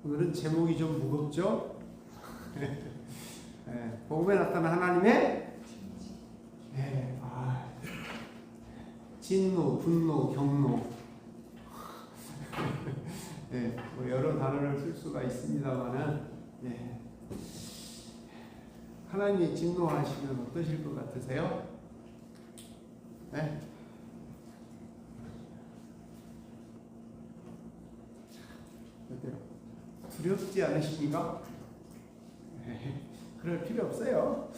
오늘은 제목이 좀 무겁죠? 복음에 나타난 하나님의 진노, 분노, 경노. 뭐 여러 단어를 쓸 수가 있습니다만은, 하나님이 진노하시면 어떠실 것 같으세요? 어때요? 두렵지 않으십니까? 그럴 필요 없어요.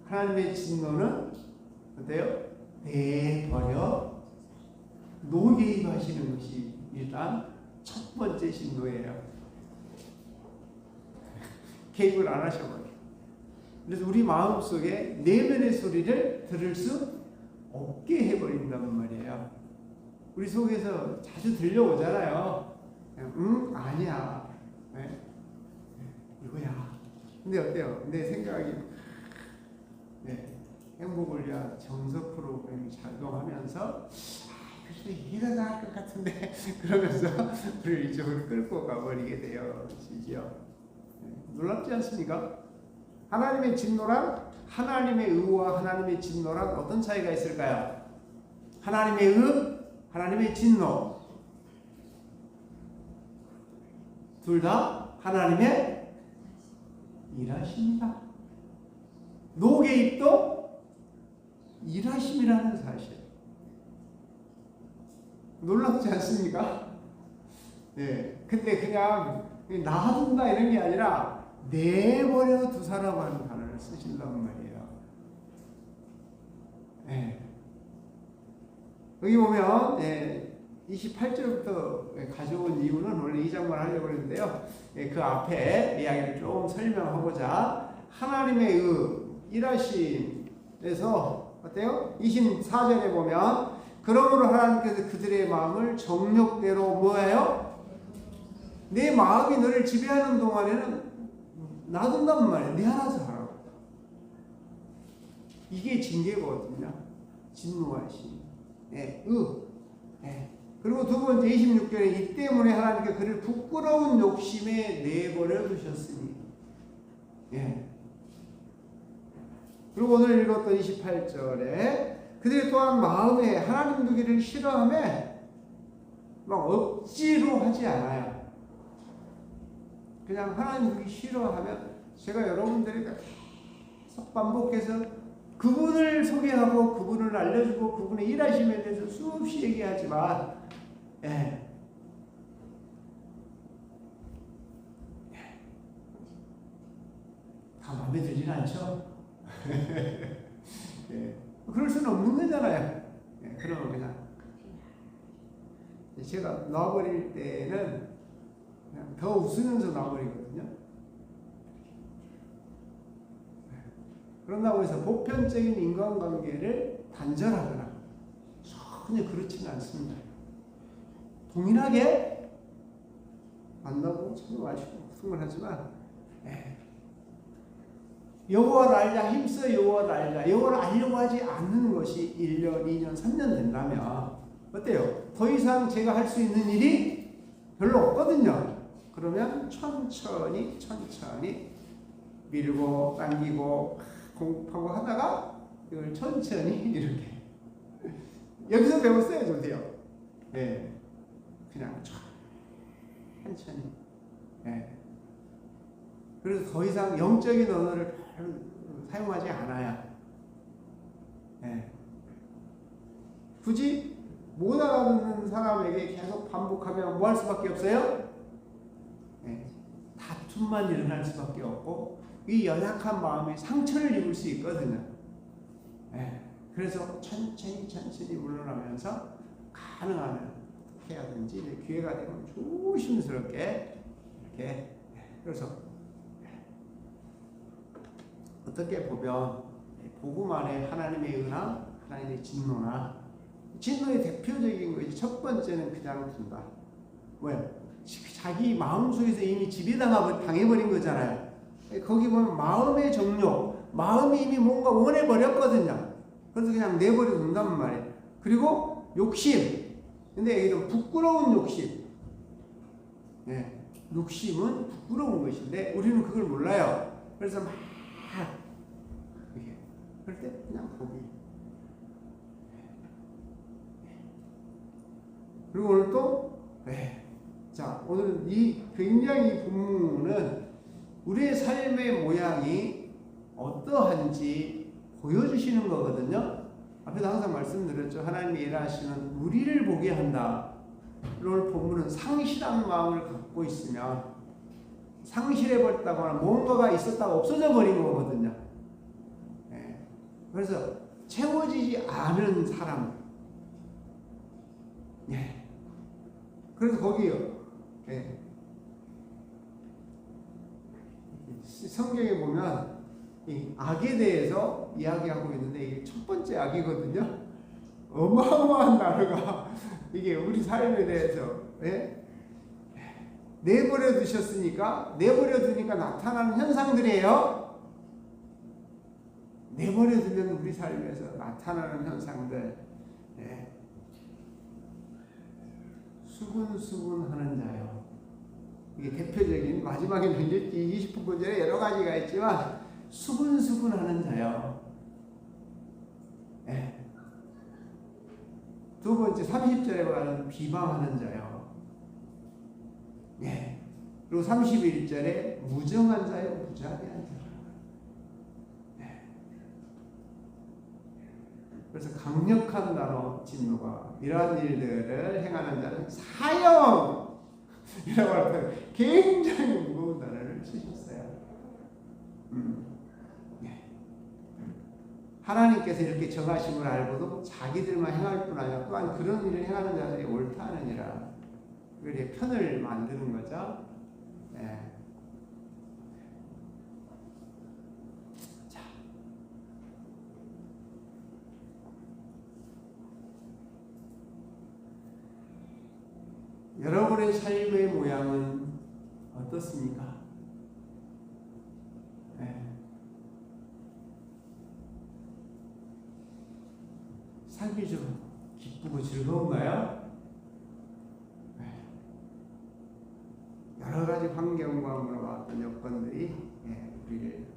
하나님의 진노는 어때요? 내버려 노개입하시는 것이 일단 첫 번째 진노예요. 개입을 안 하셔버려요. 그래서 우리 마음속에 내면의 소리를 들을 수 없게 해버린단 말이에요. 우리 속에서 자주 들려오잖아요. 아니야. 이거야. 근데 어때요? 내 생각이 행복을 위한 정서 프로그램이 작동하면서 그래서 이해가 나을 것 같은데 그러면서 우리를 이쪽으로 끌고 가버리게 되어지죠. 놀랍지 않습니까? 하나님의 진노랑 하나님의 의와 하나님의 진노랑 어떤 차이가 있을까요? 하나님의 의, 하나님의 진노. 둘 다 하나님의 일하십니다. 노개입도 일하심이라는 사실. 놀랍지 않습니까? 근데 그냥 놔둔다 이런 게 아니라 내버려 두사라고 단어를 쓰신단 말이에요. 여기 보면 28절부터 가져온 이유는 원래 이 장만 하려고 했는데요. 그 앞에 이야기를 좀 설명하고자 하나님의 일하심에서 어때요? 24절에 보면 그러므로 하나님께서 그들의 마음을 정욕대로 뭐예요? 내 마음이 너를 지배하는 동안에는 놔둔단 말이에요. 내 알아서 하라고. 이게 징계거든요. 진노하심. 그리고 두 번째 26절에 이 때문에 하나님께 그를 부끄러운 욕심에 내버려 두셨으니. 그리고 오늘 읽었던 28절에 그들이 또한 마음에 하나님 두기를 싫어하며 막 억지로 하지 않아요. 그냥 하나님 두기 싫어하면 제가 여러분들이 계속 반복해서 그분을 소개하고 그분을 알려주고 그분의 일하심에 대해서 수없이 얘기하지만 다 마음에 들진 않죠? 그럴 수는 없는 거잖아요. 그러면 그냥 제가 놔버릴 때는 그냥 더 웃으면서 놔버리거든요. 그런다고 해서 보편적인 인간관계를 단절하거나 전혀 그렇지는 않습니다. 동일하게 만나고 참 마시고 승분하지만 여호와를 알자 힘써 여호와를 알자 여호와를 알려고 하지 않는 것이 1년, 2년, 3년 된다면 어때요? 더 이상 제가 할 수 있는 일이 별로 없거든요. 그러면 천천히 밀고 당기고 공급하고 하다가 이걸 천천히 이렇게 여기서 배웠어요. 저도요. 그냥 천천히. 그래서 더 이상 영적인 언어를 사용하지 않아요. 굳이 못 알아듣는 사람에게 계속 반복하면 뭐 할 수밖에 없어요? 다툼만 일어날 수밖에 없고 이 연약한 마음에 상처를 입을 수 있거든요. 그래서 천천히 물러나면서 가능하면 어떻게 해야든지 기회가 되면 조심스럽게 이렇게 그래서 어떻게 보면 복음 안에 하나님의 은하, 하나님의 진노나 진노의 대표적인 것이 첫 번째는 그냥 둔다. 왜요? 자기 마음속에서 이미 지배당해버린 거잖아요. 거기 보면 마음의 정욕, 마음이 이미 뭔가 원해버렸거든요. 그래서 그냥 내버려 둔단 말이에요. 그리고 욕심, 근데 여기는 부끄러운 욕심. 예, 욕심은 부끄러운 것인데 우리는 그걸 몰라요. 그래서 막 이렇게 그럴 때 그냥 포기. 그리고 오늘 또 자, 오늘은 굉장히 본문은 우리의 삶의 모양이 어떠한지 보여주시는 거거든요. 앞에도 항상 말씀드렸죠. 하나님이 일하시는 우리를 보게 한다. 오늘 본문은 상실한 마음을 갖고 있으면 상실해버렸다거나 뭔가가 있었다가 없어져 버린 거거든요. 그래서 채워지지 않은 사람. 그래서 거기요. 성경에 보면 이 악에 대해서 이야기하고 있는데 이게 첫 번째 악이거든요. 어마어마한 나라가 이게 우리 삶에 대해서 내버려 두셨으니까 내버려 두니까 나타나는 현상들이에요. 내버려 두면 우리 삶에서 나타나는 현상들. 수군수군하는 자요. 이게 대표적인 마지막에 이제 20분권전에 여러 가지가 있지만 수군수군하는 자요. 두 번째 30절에 말하는 비방하는 자요. 그리고 31절에 무정한 자요, 무자비한 자. 그래서 강력한 단어 진노가 이러한 일들을 행하는 자는 사형이라고 할 때 굉장히 무거운 단어를 쓰셨어요. 하나님께서 이렇게 정하심을 알고도 자기들만 행할 뿐 아니라 또한 그런 일을 행하는 자들이 옳다 하느니라. 그게 편을 만드는 거죠. 여러분의 삶의 모양은 어떻습니까? 삶이 좀 기쁘고 즐거운가요? 여러 가지 환경과 어떤 여건들이 우리를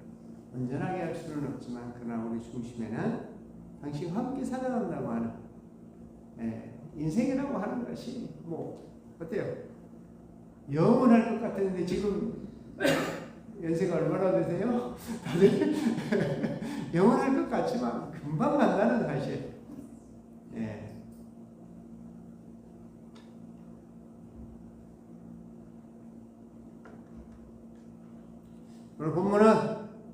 온전하게 할 수는 없지만 그러나 우리 중심에는 당신과 함께 살아간다고 하는 인생이라고 하는 것이 어때요? 영원할 것 같았는데 지금 연세가 얼마나 되세요? 다들 영원할 것 같지만 금방 만나는 사실. 오늘 본문은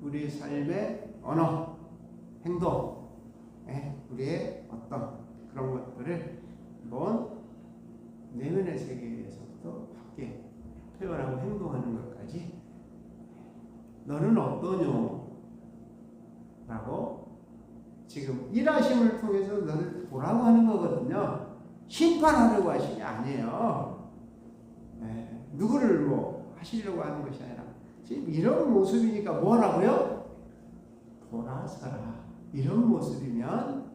우리 삶의 언어, 행동, 우리의 어떤 그런 것들을 한번 내면의 세계에서부터 밖에 표현하고 행동하는 것까지 너는 어떠뇨? 라고 지금 일하심을 통해서 너를 보라고 하는 거거든요. 심판하려고 하시는 게 아니에요. 누구를 하시려고 하는 것이 아니라 지금 이런 모습이니까 뭐라고요? 돌아서라. 이런 모습이면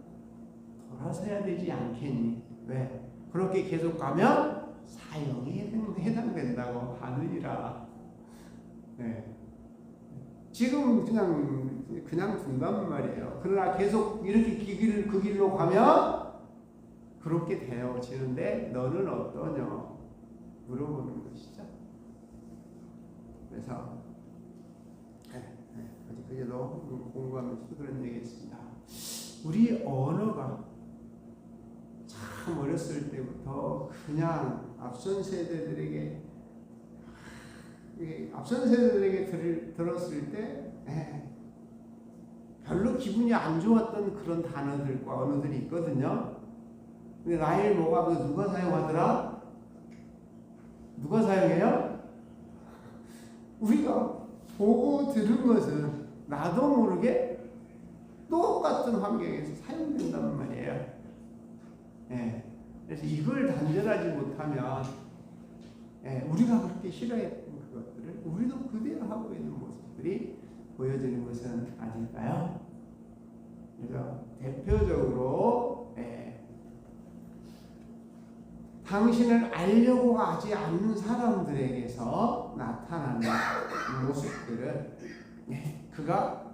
돌아서야 되지 않겠니? 왜? 그렇게 계속 가면 사형이 해당된다고 하느니라. 지금 그냥 둔단 말이에요. 그러나 계속 이렇게 그 길로 가면 그렇게 되어지는데 너는 어떠냐? 물어보는 것이죠. 그래서 그제도 공부하면서 그런 얘기했습니다. 우리 언어가 참 어렸을 때부터 그냥 앞선 세대들에게 들었을 때 별로 기분이 안 좋았던 그런 단어들과 언어들이 있거든요. 근데 나이를 먹어가면서 누가 사용하더라? 누가 사용해요? 우리가 보고 들은 것은 나도 모르게 똑같은 환경에서 사용된단 말이에요. 그래서 이걸 단절하지 못하면 우리가 그렇게 싫어했던 그것들을 우리도 그대로 하고 있는 모습들이 보여지는 것은 아닐까요? 그래서 대표적으로 당신을 알려고 하지 않는 사람들에게서 나타나는 모습들은 그가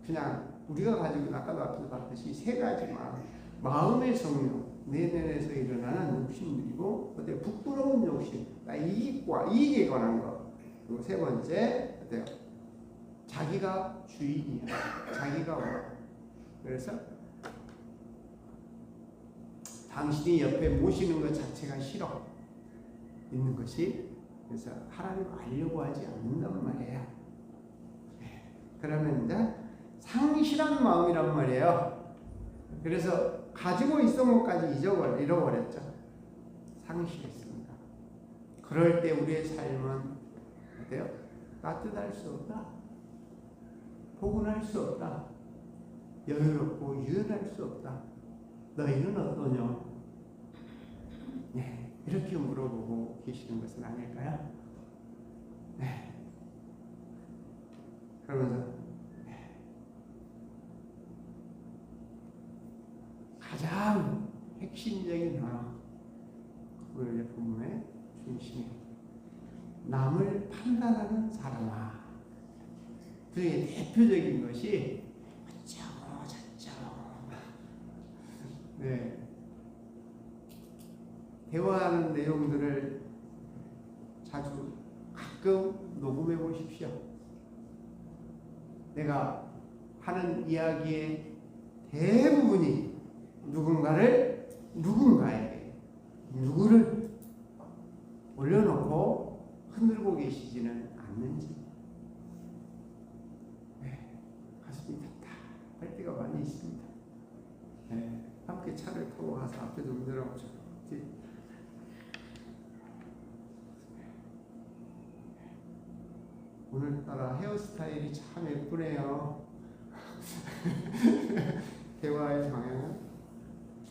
그냥 우리가 가지고 아까도 앞에서 봤듯이 세 가지만 마음의 정욕, 내면에서 일어나는 욕심들이고 어때요? 부끄러운 욕심, 이익에 관한 것. 그리고 세 번째 어때요? 자기가 주인이야. 자기가 뭐. 그래서 당신이 옆에 모시는 것 자체가 싫어. 있는 것이. 그래서 하나님 알려고 하지 않는단 말이에요. 그러면 이제 상실한 마음이란 말이에요. 그래서 가지고 있던 것까지 잃어버렸죠. 상실했습니다. 그럴 때 우리의 삶은 어때요? 따뜻할 수 없다. 포근할 수 없다. 여유롭고 유연할 수 없다. 너희는 어떠냐? 네, 이렇게 물어보고 계시는 것은 아닐까요? 네. 그러면서 가장 핵심적인 단어, 오늘 본문의 중심이 남을 판단하는 사람아. 그 중에 대표적인 것이 어쩌고 저쩌고. 네. 대화하는 내용들을 자주 가끔 녹음해 보십시오. 내가 하는 이야기의 대부분이 누구를 올려놓고 흔들고 계시지는 않는지. 네, 가슴이 답답할 때가 많이 있습니다. 네, 함께 차를 타고 가서 앞에 좀 내려오죠. 오늘따라 헤어스타일이 참 예쁘네요. 대화의 방향은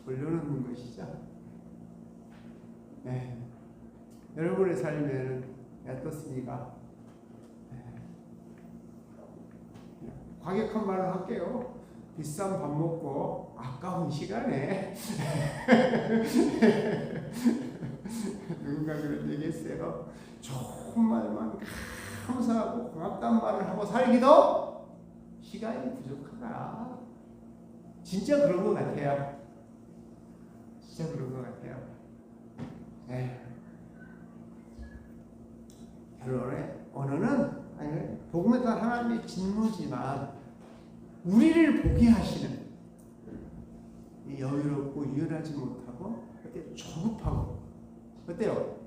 올려놓는 것이죠. 네. 여러분의 삶에는 어떻습니까? 네. 과격한 말을 할게요. 비싼 밥 먹고 아까운 시간에 누군가 그런 얘기 했어요. 좋은 말만 감사하고 고맙다는 말을 하고 살기도 시간이 부족하다. 진짜 그런 것 같아요. 진짜 그런 것 같아요. 네. 결론에 언어는 복음에 따른 하나님의 직무지만 우리를 보게 하시는 여유롭고 유연하지 못하고 어때요? 조급하고 어때요?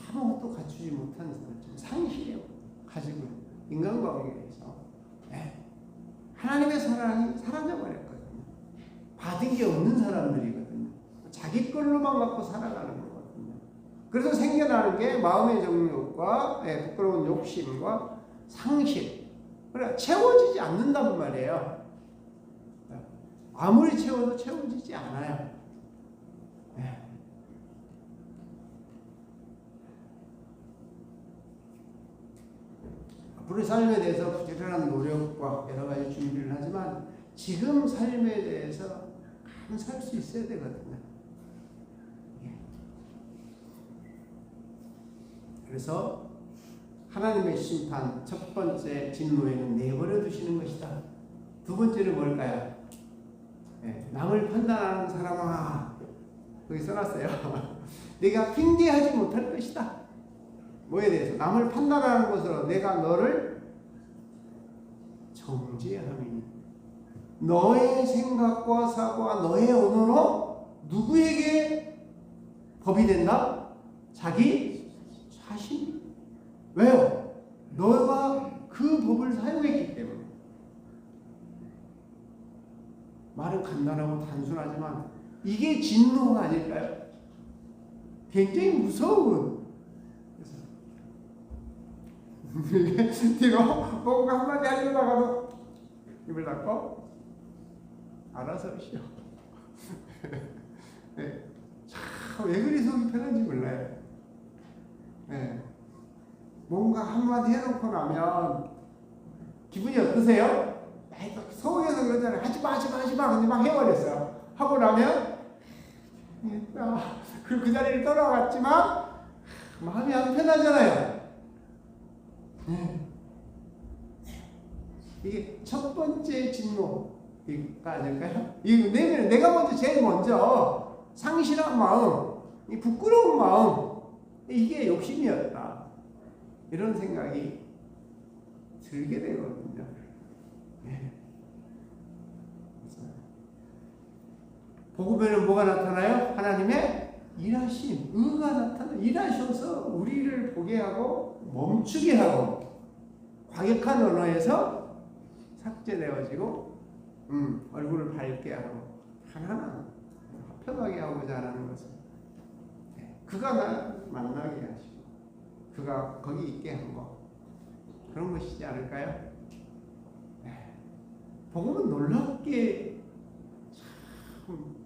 아무것도 갖추지 못한 상실이요 가지고 인간관계에서 네. 하나님의 사랑이 사라져버렸거든요. 받은 게 없는 사람들이거든요. 자기 걸로만 갖고 살아가는 거거든요. 그래서 생겨나는 게 마음의 정욕과 부끄러운 욕심과 상실. 그래 채워지지 않는단 말이에요. 아무리 채워도 채워지지 않아요. 네. 앞으로의 삶에 대해서 부지런한 노력과 여러 가지 준비를 하지만 지금 삶에 대해서 감사할 수 있어야 되거든요. 그래서 하나님의 심판 첫 번째 진노에는 내버려 두시는 것이다. 두 번째는 뭘까요? 남을 판단하는 사람아, 거기 써놨어요. 내가 핑계하지 못할 것이다. 뭐에 대해서? 남을 판단하는 것으로 내가 너를 정죄함이니 너의 생각과 사고와 너의 언어로 누구에게 법이 된다? 자기 자신. 왜요? 너가 그 법을 사용했기 때문에. 말은 간단하고 단순하지만 이게 진노가 아닐까요? 굉장히 무서운. 뒤로 뭔가 한마디 하려다가도 입을 닫고 알아서 하시오. 네. 왜 그리 속이 편한지 몰라요. 네. 뭔가 한마디 해놓고 나면 기분이 어떠세요? 서울에서 그러잖아요. 하지마 근데 막 해버렸어요. 하고 나면 그리고 그 자리를 떠나갔지만 마음이 안 편하잖아요. 이게 첫 번째 진노가 아닐까요? 내가 먼저 제일 먼저 상실한 마음, 이 부끄러운 마음, 이게 욕심이었다. 이런 생각이 들게 되거든요. 복음에는 뭐가 나타나요? 하나님의 일하심, 의가 나타나 일하셔서 우리를 보게 하고 멈추게 하고 과격한 언어에서 삭제되어지고 얼굴을 밝게 하고 하나하나 화평하게 하고자 하는 것은 그가 날 만나게 하시고 그가 거기 있게 한 것, 그런 것이지 않을까요? 복음은 놀랍게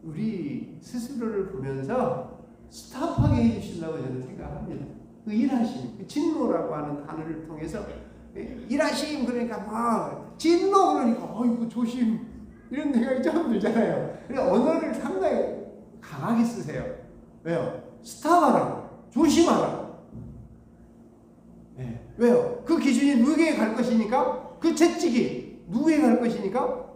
우리 스스로를 보면서 스탑하게 해주신다고 저는 생각합니다. 그 일하심, 그 진노라고 하는 단어를 통해서 일하심 그러니까 막 진노 그러니까 어이구 조심 이런 생각이 좀 들잖아요. 그러니까 언어를 상당히 강하게 쓰세요. 왜요? 스탑하라고, 조심하라고. 왜요? 그 기준이 누구에게 갈 것이니까, 그 채찍이 누구에게 갈 것이니까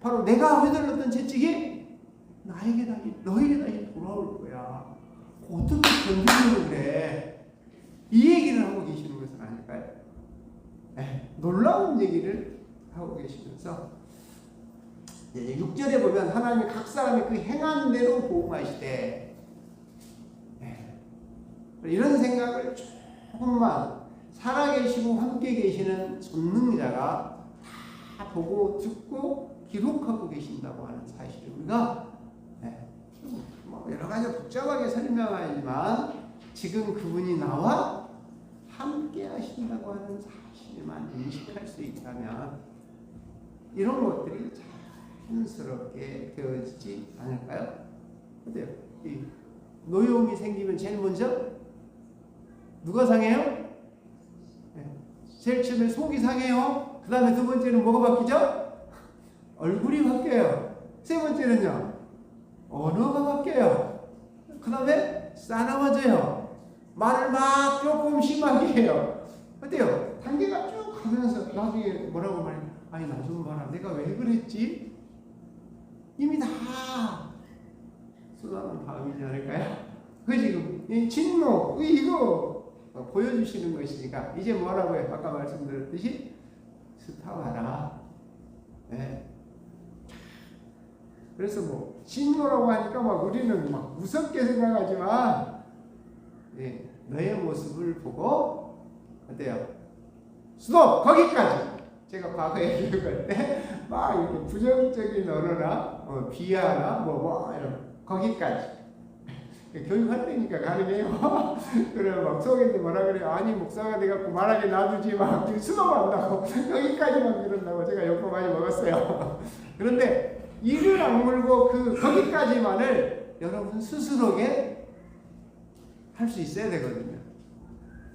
바로 내가 휘둘렀던 채찍이 나에게 다시, 너에게 다시 돌아올 거야. 어떻게 견디려고 그래? 이 얘기를 하고 계시는 것은 아닐까요? 놀라운 얘기를 하고 계시면서 6절에 보면 하나님이 각 사람이 그 행한 대로 보응하시되, 이런 생각을 조금만 살아계시고 함께 계시는 전능자가 다 보고 듣고 기록하고 계신다고 하는 사실을 우리가 여러 가지 복잡하게 설명하지만 지금 그분이 나와 함께 하신다고 하는 사실만 인식할 수 있다면 이런 것들이 자연스럽게 되어지지 않을까요? 어때요? 이 노여움이 생기면 제일 먼저 누가 상해요? 제일 처음에 속이 상해요. 그 다음에 두 번째는 뭐가 바뀌죠? 얼굴이 바뀌어요. 세 번째는요, 언어가 바뀌어요. 그 다음에 싸나워져요. 말을 막 조금 심하게 해요. 어때요? 단계가 쭉 가면서 나중에 뭐라고 말해요? 아니 나 좀 봐라. 내가 왜 그랬지? 이미 다 쏟아놓은 다음이지 않을까요? 그 지금 이 진노 이거 보여주시는 것이니까 이제 뭐라고 해요? 아까 말씀드렸듯이 스탑하라. 그래서 뭐 진노라고 하니까 막 우리는 막 무섭게 생각하지만 너의 모습을 보고 어때요? 스톱! 거기까지! 제가 과거에 얘기할 때 막 이렇게 부정적인 언어나 비하나 이런 거기까지 교육할 때니까 가능해요. 그래 막 속에서 뭐라 그래요? 아니 목사가 돼갖고 말하게 놔두지 막 스톱한다고 거기까지만 그런다고 제가 욕도 많이 먹었어요. 그런데 이를 악물고 거기까지만을 여러분 스스로게 할 수 있어야 되거든요.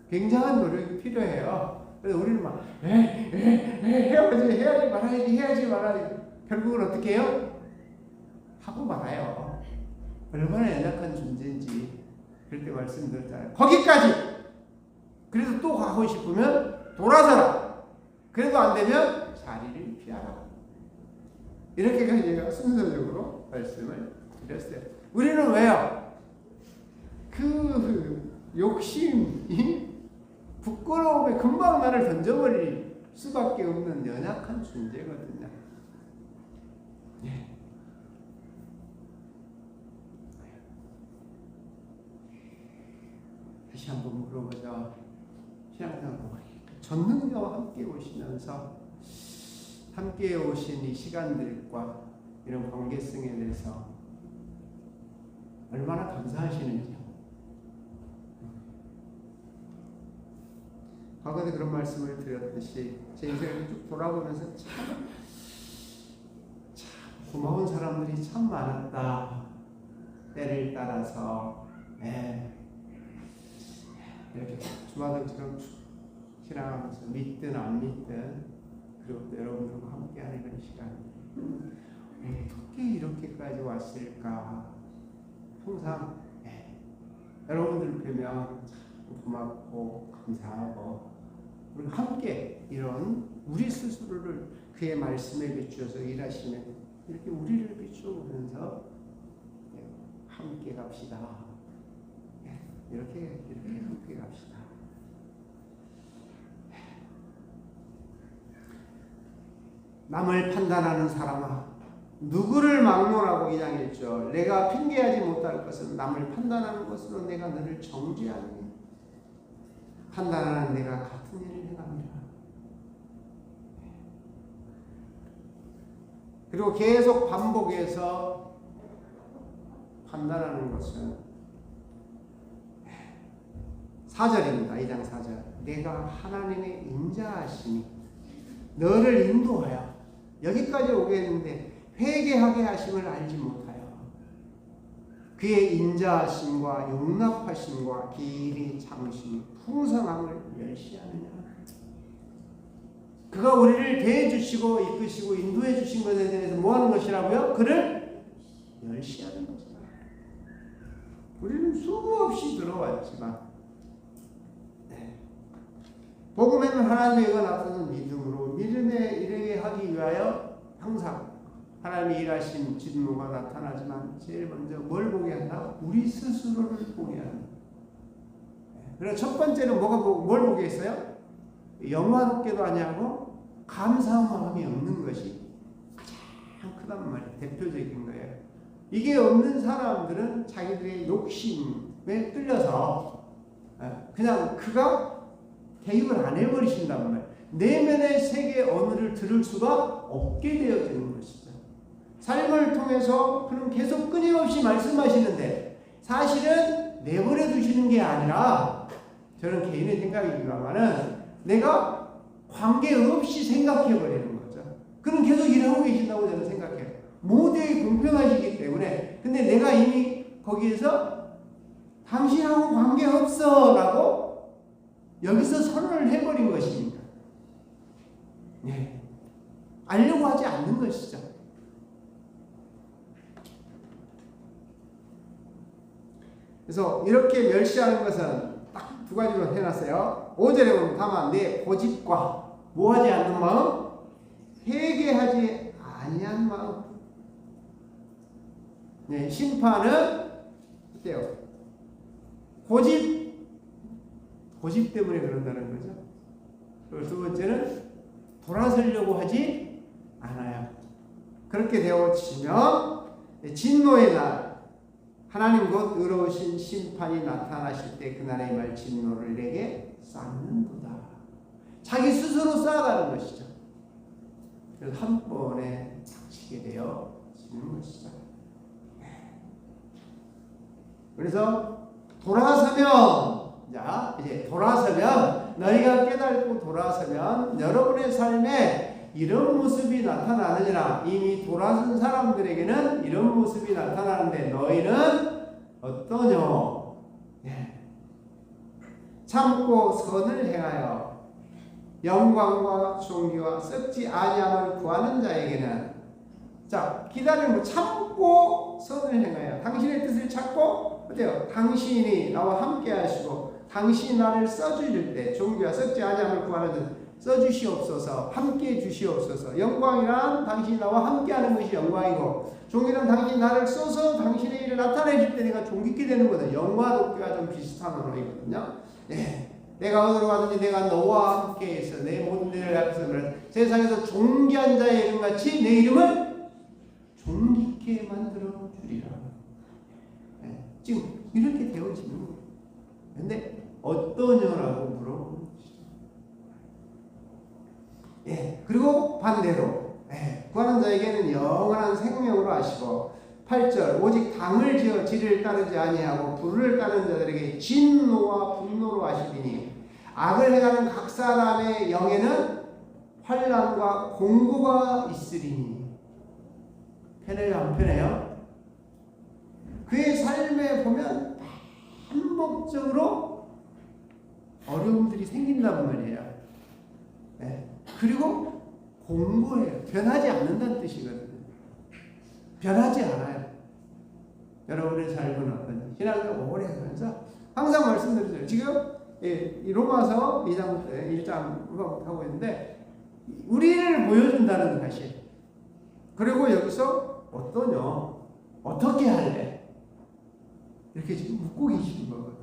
굉장한 노력이 필요해요. 그래서 우리는 막 해야지 말아야지 결국은 어떻게 해요? 하고 말아요. 얼마나 연약한 존재인지 그럴 때 말씀드렸잖아요. 거기까지! 그래도 또 가고 싶으면 돌아서라. 그래도 안 되면 자리를 피하라. 이렇게까지 제가 순서적으로 말씀을 드렸어요. 우리는 왜요? 그 욕심이 부끄러움에 금방 나를 던져버릴 수밖에 없는 연약한 존재거든요. 다시 한번 물어보자. 신앙생활 전능자와 함께 오시면서 함께 오신 이 시간들과 이런 관계성에 대해서 얼마나 감사하시는지요. 과거에 그런 말씀을 드렸듯이 제 인생을 쭉 돌아보면서 참 고마운 사람들이 참 많았다. 때를 따라서 이렇게 주마등처럼 신앙하면서 믿든 안 믿든 그리고 또 여러분들과 함께하는 이런 시간 어떻게 이렇게까지 왔을까. 항상 여러분들 뵈면 고맙고 감사하고 우리 함께 이런 우리 스스로를 그의 말씀에 비추어서 일하시는 이렇게 우리를 비추면서 함께 갑시다. 이렇게 함께 갑시다. 남을 판단하는 사람아, 누구를 막론하고 2장 1절 내가 핑계하지 못할 것은 남을 판단하는 것으로 내가 너를 정죄하니 판단하는 내가 같은 일을 행합니다. 그리고 계속 반복해서 판단하는 것은 4절입니다. 2장 4절 내가 하나님의 인자하심이 너를 인도하여 여기까지 오겠는데 회개하게 하심을 알지 못하여 그의 인자하심과 용납하심과 길이 참으심이 풍성함을 멸시하느냐. 그가 우리를 대해주시고 이끄시고 인도해 주신 것에 대해서 뭐하는 것이라고요? 그를 멸시하는 것이다. 우리는 수없이 들어왔지만 복음에는 하나님의 의가 나타나는 믿음으로 믿음에 이르게 하기 위하여 항상 하나님이 일하신 진노가 나타나지만 제일 먼저 뭘 보게 한다? 우리 스스로를 보게 한다. 그래서 첫 번째는 뭘 보게 했어요? 영화롭게도 아니하고 감사한 마음이 없는 것이 가장 크단 말이에요. 대표적인 거예요. 이게 없는 사람들은 자기들의 욕심에 끌려서 그냥 그가 대입을 안 해버리신단 말이에요. 내면의 세계 언어를 들을 수가 없게 되어지는 것이죠. 삶을 통해서 그는 계속 끊임없이 말씀하시는데 사실은 내버려 두시는 게 아니라 저는 개인의 생각입니다만은 내가 관계없이 생각해버리는 거죠. 그는 계속 일하고 계신다고 저는 생각해요. 모두에게 공평하시기 때문에. 근데 내가 이미 거기에서 당신하고 관계없어 라고 여기서 선언을 해버린 것입니다. 네. 알려고 하지 않는 것이죠. 그래서 이렇게 멸시하는 것은 딱 두 가지로 해놨어요. 5절에 보면 다만 내 고집과 뭐하지 않는 마음? 회개하지 아니한 마음. 네, 심판은 어때요? 고집 때문에 그런다는 거죠. 그리고 두 번째는 돌아서려고 하지 않아요. 그렇게 되어지면 진노의 날 하나님 곧 의로우신 심판이 나타나실 때 그날의 말 진노를 내게 쌓는도다. 자기 스스로 쌓아가는 것이죠. 그래서 한 번에 닥치게 되어지는 것이죠. 그래서 이제 돌아서면 너희가 깨닫고 돌아서면 여러분의 삶에 이런 모습이 나타나느니라. 이미 돌아선 사람들에게는 이런 모습이 나타나는데 너희는 어떠냐? 참고 선을 행하여 영광과 존귀와 썩지 아니함을 구하는 자에게는 기다리고 참고 선을 행하여 당신의 뜻을 찾고 어때요? 당신이 나와 함께 하시고 당신이 나를 써주실 때 존귀와 썩지 아니함을 구하는 자 써주시옵소서. 함께해 주시옵소서. 영광이란 당신이 나와 함께하는 것이 영광이고 존귀는 당신이 나를 써서 당신의 일을 나타내 줄 때 내가 존귀게 되는 거다. 영화롭기와 좀 비슷한 언어이거든요. 내가 어디로 가든지 내가 너와 함께해서 내 모든 일을 하면서 세상에서 존귀한 자의 이름같이 내 이름을 존귀케 만들어 주리라. 지금 이렇게 되어지는 거예요. 근데 어떠냐라고 물어보는 것이죠. 그리고 반대로 구하는 자에게는 영원한 생명으로 하시고 8절 오직 당을 지어 지를 따르지 아니하고 불을 따르는 자들에게 진노와 분노로 하시리니 악을 행하는 각 사람의 영에는 환난과 공고가 있으리니. 편해요 안 편해요? 그의 삶에 보면 반복적으로 어려움들이 생긴단 말이에요. 그리고 공고해요. 변하지 않는다는 뜻이거든요. 변하지 않아요. 여러분의 삶은 어떤 신앙을 오래 하면서 항상 말씀드리잖아요. 지금 이 로마서 2장부터 1장 하고 있는데 우리를 보여준다는 사실. 그리고 여기서 어떠냐? 어떻게 할래? 이렇게 지금 묻고 계시는 거거든요.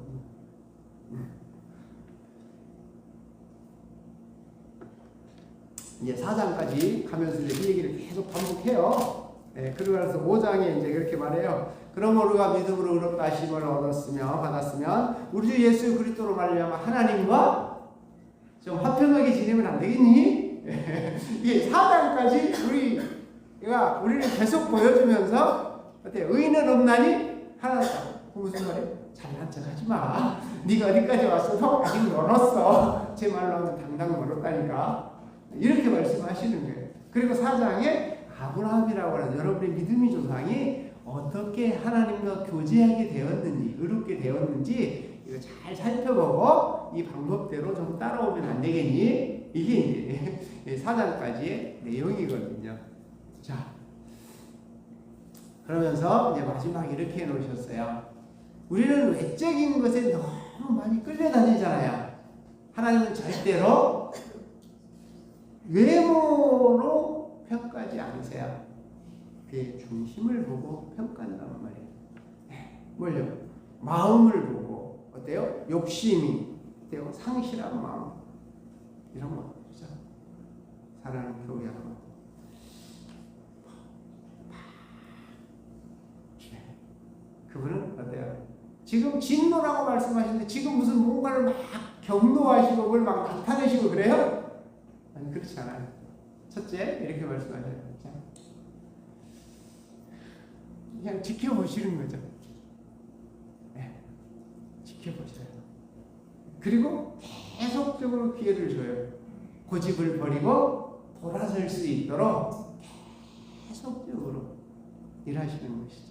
이제 4장까지 가면서 이제 이 얘기를 계속 반복해요. 그러고 나서 5장에 이제 그렇게 말해요. 그러므로 우리가 믿음으로 의롭다 하심을 받았으면 우리 주 예수 그리스도로 말미암아 하나님과 좀 화평하게 지내면 안 되겠니? 이게 4장까지 우리를 계속 보여주면서 어때요? 의인은 없나니 하나다. 무슨 말이에요? 잘난 척 하지 마. 네가 어디까지 왔어도 아직 멀었어. 제 말로 하면 당당 멀었다니까. 이렇게 말씀하시는 거예요. 그리고 4장에 아브라함이라고 하는 여러분의 믿음의 조상이 어떻게 하나님과 교제하게 되었는지, 의롭게 되었는지 이거 잘 살펴보고 이 방법대로 좀 따라오면 안 되겠니? 이게 이제 4장까지의 내용이거든요. 자, 그러면서 이제 마지막 이렇게 해놓으셨어요. 우리는 외적인 것에 너무 많이 끌려다니잖아요. 하나님은 절대로 외모로 평가하지 않으세요. 그의 중심을 보고 평가한단 말이에요. 뭘요? 마음을 보고 어때요? 욕심이 어때요? 상실한 마음 이런 거 그죠? 사랑하는 교회 여러분, 그분은 어때요? 지금 진노라고 말씀하시는데 지금 무슨 뭔가를 막 경노하시고 그걸 막 나타내시고 그래요? 아니 그렇지 않아요. 첫째 이렇게 말씀하셔요. 그냥 지켜보시는 거죠. 지켜보셔요. 그리고 계속적으로 기회를 줘요. 고집을 버리고 돌아설 수 있도록 계속적으로 일하시는 것이죠.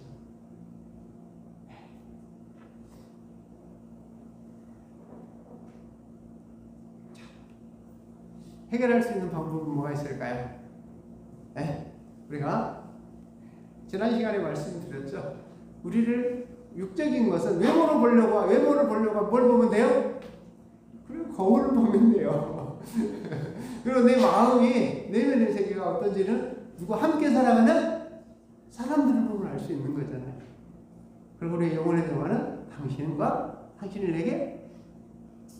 해결할 수 있는 방법은 뭐가 있을까요? 우리가 지난 시간에 말씀드렸죠. 우리를 육적인 것은 외모를 보려고 뭘 보면 돼요? 그리고 거울을 보면 돼요. 그리고 내 마음이 내면의 세계가 어떤지는 누구 함께 살아가는 사람들을 보면 알 수 있는 거잖아요. 그리고 우리 영혼의 대화는 당신이 내게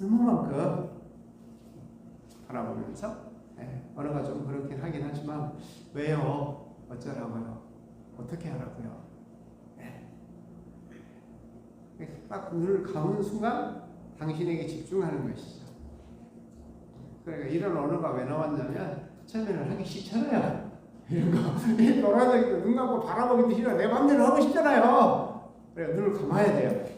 얼마만큼 바라보면서 언어가 좀 그렇긴 하긴 하지만 왜요? 어쩌라고요? 어떻게 하라고요? 딱 눈을 감은 순간 당신에게 집중하는 것이죠. 그러니까 이런 언어가 왜 나왔냐면 처음에는 하기 싫잖아요. 이런 거 돌아다니고 눈 감고 바라보기도 싫어. 내 맘대로 하고 싶잖아요. 그래서 눈을 감아야 돼요.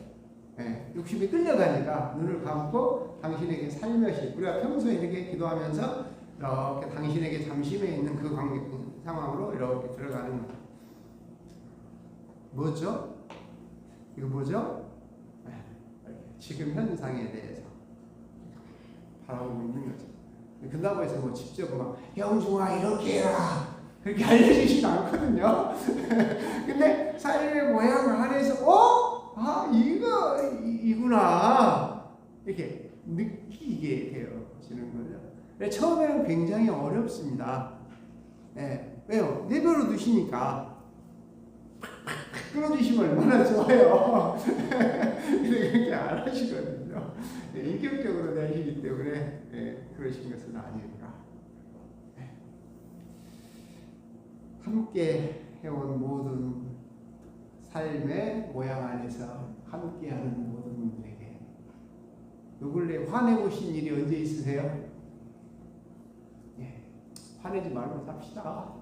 욕심이 끌려가니까 눈을 감고 당신에게 살며시 우리가 평소에 이렇게 기도하면서 이렇게 당신에게 잠심해 있는 그 상황으로 이렇게 들어가는 거예요. 뭐죠? 이거 뭐죠? 지금 현상에 대해서 바라보고 있는 거죠. 그런다고 해서 뭐 직접 막 영중아 이렇게 해라 그렇게 알려주시지 않거든요. 근데 삶의 모양 안에서 이구나 이렇게 느끼게 되어지는 거죠. 처음에는 굉장히 어렵습니다. 왜요? 내버려 두시니까 끌어주시면 얼마나 좋아요. 근데 그렇게 안 하시거든요. 인격적으로 내시기 때문에 그러신 것은 아닙니다. 함께 해온 모든 삶의 모양 안에서 함께하는 모든 분들에게 요 근래 화내보신 일이 언제 있으세요? 화내지 말고 삽시다.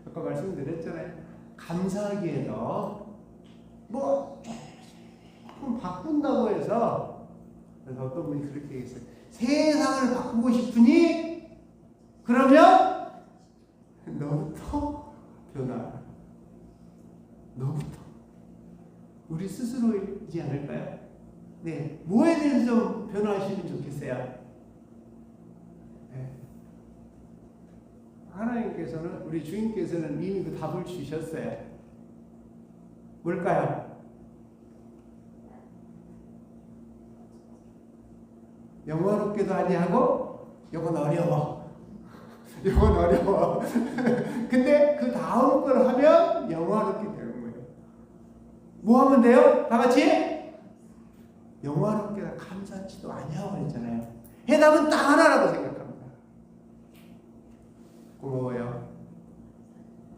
아까 말씀드렸잖아요. 감사하기에도 뭐 조금 바꾼다고 해서 그래서 어떤 분이 그렇게 얘기했어요. 세상을 바꾸고 싶으니 그러면 너부터 변화하라. 너부터. 우리 스스로이지 않을까요? 뭐에 대해서 좀 변화하시면 좋겠어요? 하나님께서는 우리 주님께서는 이미 그 답을 주셨어요. 뭘까요? 영화롭게도 아니하고 요건 어려워. 요건 어려워. 근데 그 다음 걸 하면 영화롭게 되는 거예요. 뭐 하면 돼요? 다 같이? 영화롭게도 감사치도 아니하고 그랬잖아요. 해답은 딱 하나라고 생각합니다. 고마워요.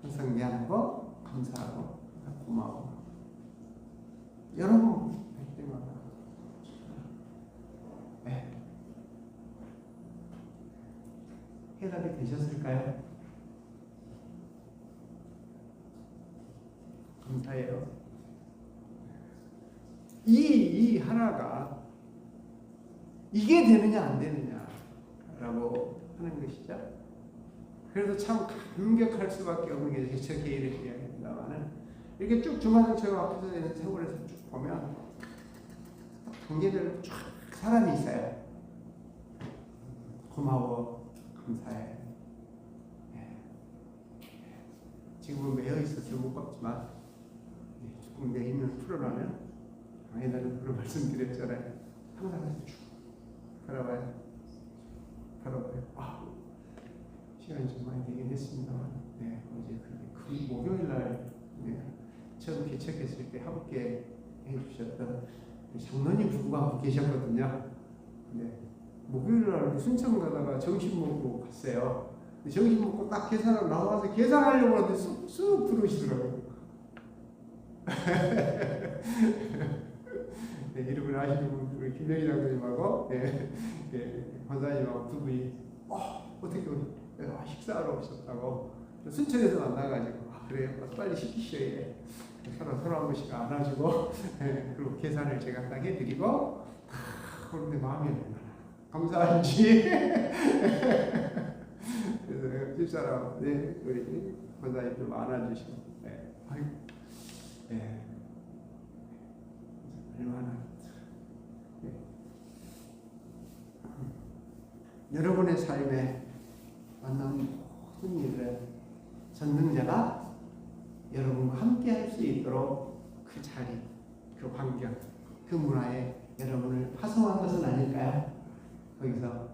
항상 미안하고 감사하고 고마워. 여러분 할 때마다 네. 해답이 되셨을까요? 감사해요. 이 하나가 이게 되느냐 안 되느냐라고 하는 것이죠. 그래서 참 감격할 수밖에 없는 게 제 개인의 이야기입니다만은 이렇게 쭉 주마등처럼 앞에서 있는 세월에서 쭉 보면 단계별로 쫙 사람이 있어요. 고마워, 감사해. 지금은 매여 있어서 못 갚지만 조금 내 힘을 풀어나면 옛날에 그런 말씀드렸잖아요. 항상 쭉 바라봐요. 시간이 좀 많이 되긴 했습니다만, 어제 그 목요일 날 처음 개척했을 때 함께 해주셨던 장로님 부부가 계셨거든요. 목요일 날 순천 가다가 점심 먹고 갔어요. 점심 먹고 딱 계산하고 나와서 계산하려고 하는데 쑥 들어오시더라고요. 이름을 아시는 우리 김영희 장로님하고 권사님하고 두 분이 어떻게 식사하러 오셨다고 순천에서 만나가지고 그래요 빨리 시키셔야 서로 한 번씩 안아주고 그리고 계산을 제가 딱 해드리고 그런데 마음이 얼마나 감사한지 그래서 집사람 우리 권사님 좀 안아주시고 얼마나 여러분의 삶에 만난 모든 일을 전능자가 여러분과 함께 할 수 있도록 그 자리, 그 환경, 그 문화에 여러분을 파송한 것은 아닐까요? 거기서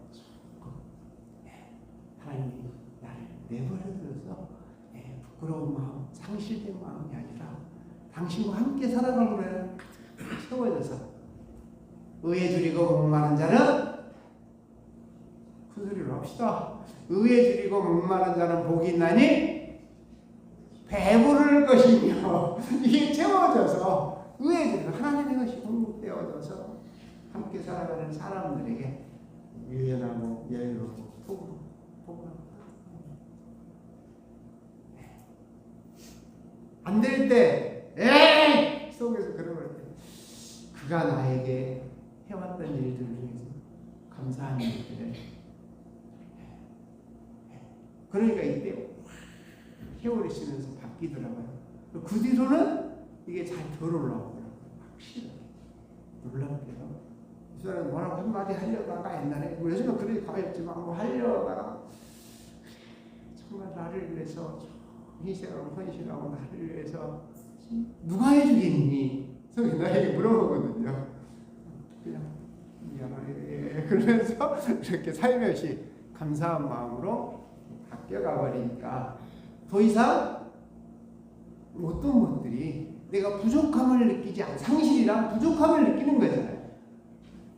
하나님이 나를 내버려둬서 부끄러운 마음, 상실된 마음이 아니라 당신과 함께 살아가므로 채워져서 의에 줄이고 목마른 자는 큰 소리로 합시다. 의에 줄이고 목마른 자는 복이 있나니 배부를 것이며 이게 채워져서 의에 줄이고 하나님의 것이 공급되어져서 함께 살아가는 사람들에게 유연하고 여유롭고 복을 안 될 때 에이 속에서 그런 걸 때 그가 나에게 해왔던 일들 중에서 감사한 일들을 그러니까 이때 세월이 지면서 바뀌더라고요. 그 뒤로는 이게 잘 덜 올라오더라고요. 확실하게 놀랍게도 이 사람은 뭐라고 한마디 하려다가 옛날에 요즘은 그렇게 가했지만 뭐 하려다가 정말 나를 위해서 희생하고 헌신하고 나를 위해서 누가 해주겠니? 그래서 나에게 물어보거든요. 그냥 미안해 그러면서 이렇게 살며시 감사한 마음으로 바뀌어가 버리니까 더 이상 어떤 것들이 내가 부족함을 느끼지 않아 상실이랑 부족함을 느끼는 거잖아요.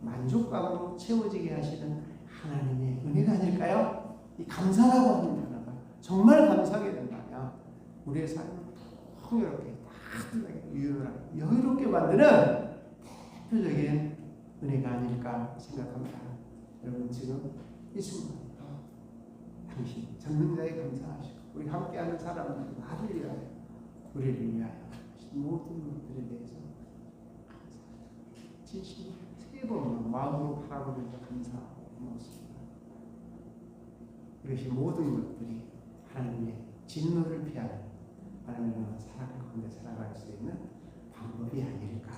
만족감으로 채워지게 하시는 하나님의 은혜가 아닐까요? 이 감사라고 하는 단어가 정말 감사하게 된다면 우리의 삶을 풍요롭게 따뜻하게 유연하게 여유롭게 만드는 대표적인 은혜가 아닐까 생각합니다. 여러분 지금 이 순간 당신 전능자에 감사하시고 우리 함께하는 사람들 나를 위하여 우리를 위하여 모든 것들에 대해서 진심 세 번 마음으로 바라보면서 감사하고 고맙습니다. 이것이 모든 것들이 하나님의 진노를 피하는 하나님의 사랑 가운데 살아갈 수 있는 방법이 아닐까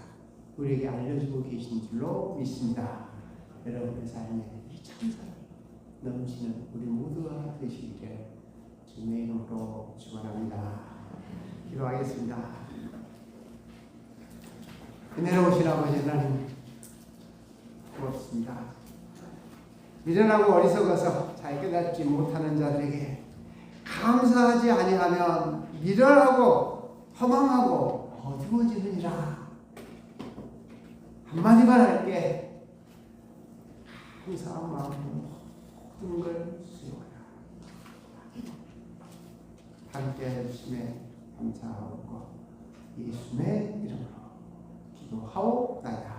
우리에게 알려주고 계신 줄로 믿습니다. 여러분의 삶에 이 참사랑 넘치는 우리 모두가 되시기를 주님의 이름으로 축원합니다. 기도하겠습니다. 은혜로우신 아버지 하나님 고맙습니다. 미련하고 어리석어서 잘 깨닫지 못하는 자들에게 감사하지 아니하면 미련하고 허망하고 어두워지느니라. 한마디만 할게. 감사한 마음으로 모든 걸 수용하라. 함께 해주심에 감사하고 예수님의 이름으로 기도하옵나이다.